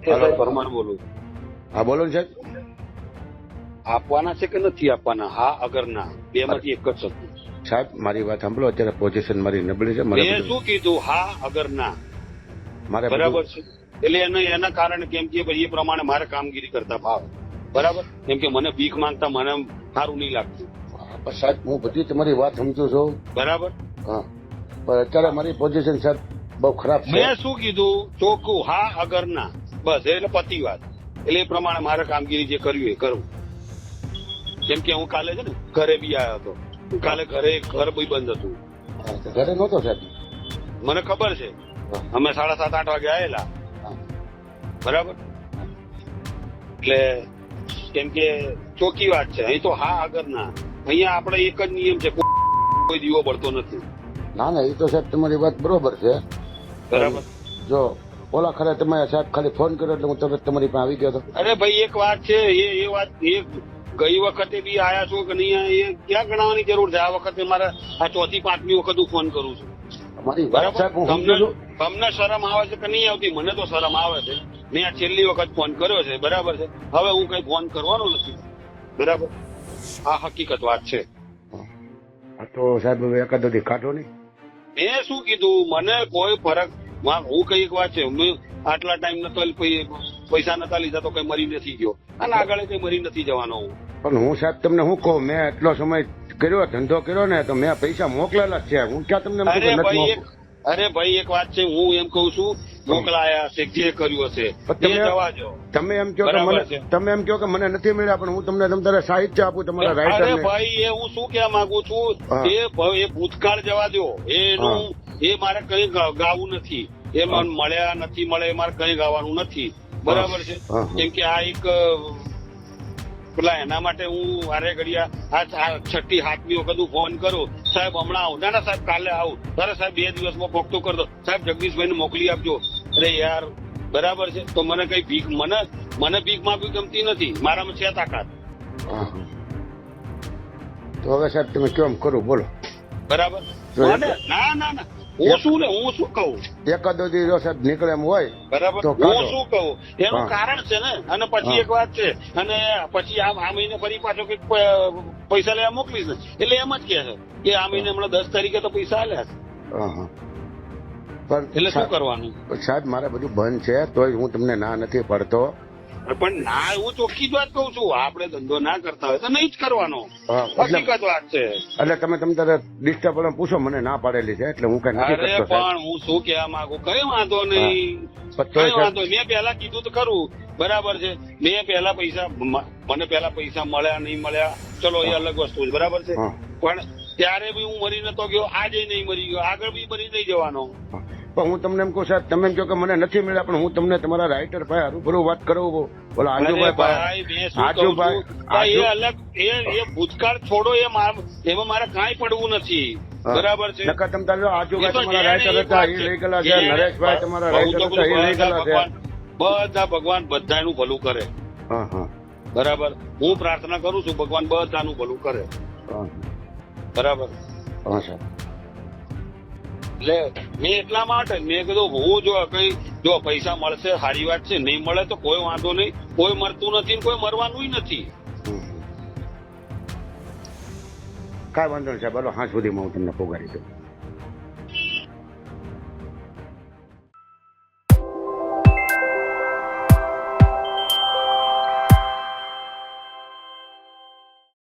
Hello Parmar બોલું. હા બોલો ને સાહેબ. આપવાના છે કે નથી આપવાના? હા અગર ના, બે માંથી એક જ શબ્દ. સાહેબ મારી વાત સાંભળો, અત્યારે પોઝિશન મારી નબળી છે. મેં શું કીધું? હા અગર ના, મારે બરાબર છે. એટલે એના કારણે કેમ કે ભાઈ એ પ્રમાણે મારે કામગીરી કરતા ભાવ, બરાબર. કેમ કે મને ભીખ માંગતા મને સારું નહીં લાગતું, સાહેબ હું બધી તમારી વાત સમજુ છું. બરાબર. હા પણ અત્યારે મારી પોઝિશન સાહેબ બહુ ખરાબ છે. મેં શું કીધું? ચોખ્ખું હા અગર ના, બસ. એટલે પતી વાત. એટલે એ પ્રમાણે મારે કામગીરી જે કરવી એ કરવું. કેમ કે હું કાલે છે ને ઘરે બી આવ્યો હતો. કાલે ઘર બી બંધ હતું. ઘરે નહોતો સાહેબ. મને ખબર છે. અમે 7:30-8 વાગે આવેલા, બરાબર. એટલે કેમ કે ચોખ્ખી વાત છે. અહીં તો હા અગર ના. અહીંયા આપણે એક જ નિયમ છે, કોઈ દીવો બળતો નથી. ના ના, એ તો સાહેબ તમારી વાત બરોબર છે, બરાબર. જો ઓલા ખરે તમે સાહેબ ખાલી ફોન કર્યો એટલે હું તરત તમારી પાસે આવી ગયો હતો. અરે ભાઈ એક વાત છે, એ વાત ગઈ વખતે બી આયા છો કે નહીં, એ ક્યાં ગણાવવાની જરૂર છે? આ વખતે મારે આ 4થી 5મી વખત હું ફોન કરું છું, અમારી વાત બરાબર. સાહેબ હું સમજુ છું. તમને શરમ આવે છે કે નહીં આવતી? મને તો શરમ આવે છે. મેં આ છેલ્લી વખત ફોન કર્યો છે, બરાબર છે. હવે હું કઈ ફોન કરવાનો નથી, બરાબર. આ હકીકત વાત છે. આ તો સાહેબ હવે એકાદો દી કાઢો નહીં. મેં શું કીધું? મને કોઈ ફરક, હું કઈ એક વાત છે, મેં આટલા ટાઈમ નતો પૈસા નતા લીધા તો કઈ મરી નથી ગયો, અને આગળ કઈ મરી નથી જવાનો હું. પણ હું સાહેબ તમને શું કહું, મેં એટલો સમય કર્યો, ધંધો કર્યો ને, તો મેં પૈસા મોકલેલા જ છે. હું ક્યાં તમને એમ કહું કે નથી મોકલું? અરે ભાઈ એક વાત છે, હું એમ કઉ છું, મોકલાયા હશે, જે કર્યું હશે એ જવા દો. તમે એમ કહો કે બરાબર મને, છે. તમે એમ કહો કે મને નથી મળ્યા, પણ હું તમને તમારે સાહિત્ય આપું તમારા અરે રાઇટર. ભાઈ એ હું શું કહેવા માંગુ છું, હા. એ ભૂતકાળ જવા દો. એનું એ મારે કઈ ગાવું નથી. એ મને મળ્યા નથી મળે એ મારે કઈ ગાવાનું નથી, બરાબર છે. હા. કેમ કે આ એક પેલા એના માટે હું વારે ઘડિયા આ 6ઠી 7મી વખત હું ફોન કરું, સાહેબ હમણાં આવું, ના સાહેબ કાલે આવું, અરે સાહેબ 2 દિવસમાં પોખતું કરી દો, સાહેબ જગદીશભાઈને મોકલી આપજો. અરે યાર, બરાબર છે. તો મને કઈ ભીખ, મને ભીખ માંગવી ગમતી નથી. મારામાં છે તાકાત, તો હવે સાહેબ તમે કેમ કરું બોલો. બરાબર. જો ના ના ના, હું શું કહું, એકાદો દી જો સાહેબ નીકળે એમ હોય બરાબર. તો હું કાઢો. શું કહું, એનું હા. કારણ છે ને. અને પછી હા. એક વાત છે, અને પછી આ મહિને ફરી પાછો કઈક પૈસા લેવા મોકલીશ ને, એટલે એમ જ કે છે કે આ મહિને હમણાં 10 તારીખે તો પૈસા આલ્યા છે. પણ એટલે શું કરવાનું? સાહેબ મારે બધું બંધ છે, તોય હું તમને ના નથી પડતો. પણ ના, હું ચોખ્ખી જ વાત કઉ છું, આપણે ધંધો ના કરતા હોય તો નહીં જ કરવાનો. હા, હકીકત વાત છે. એટલે તમે તારે ડિસ્ટર્બ પૂછો, મને ના પાડેલી છે એટલે હું કઈ નથી અરે કરતો સાહેબ. પણ હું શું કહેવા માંગુ, કઈ વાંધો નહીં, પણ તોય કઈ વાંધો નહીં. મેં પહેલા કીધું તો ખરું, બરાબર છે. મેં પહેલા મને પહેલા પૈસા મળ્યા નહીં મળ્યા, ચલો એ અલગ વસ્તુ છે, બરાબર છે. હા. પણ ત્યારે બી હું મરી નતો ગયો, આજે નહીં મરી ગયો, આગળ બી મરી નહીં જવાનો. પણ હું તમને એમ કહું સાહેબ, તમે એમ કહો કે મને નથી મળ્યા, પણ હું તમને તમારા રાઇટર ભાઈ રૂબરૂ વાત કરું. બોલો અરે આજુભાઈ ભાઈ, મેં શું કહું છું, ભાઈ, એ અલગ, એ ભૂતકાળ છોડો, એમાં મારે કાંઈ પડવું નથી, બરાબર છે. નકર તમે તારે આજુભાઈ એ તો તમારા રાઇટર જેને એક હતા વાત એ છે, લઈ ગયેલા છે, એ નરેશભાઈ તમારા રાઇટર હતા એ લઈ ગયેલા છે. બધા ભગવાન બધાનું ભલું કરે, હા હા બરાબર. હું પ્રાર્થના કરું છું, ભગવાન બધાનું ભલું કરે, હા બરાબર. હા સાહેબ. એટલે મેં એટલા માટે મેં કીધું, હું જો પૈસા મળશે સારી વાત છે, નહીં મળે તો કોઈ વાંધો નહીં. કોઈ મરતું નથી ને કોઈ મરવાનું નથી. કાંઈ વાંધો નહીં સાહેબ, હાલ સુધીમાં હું તમને પોગાડી દઉં.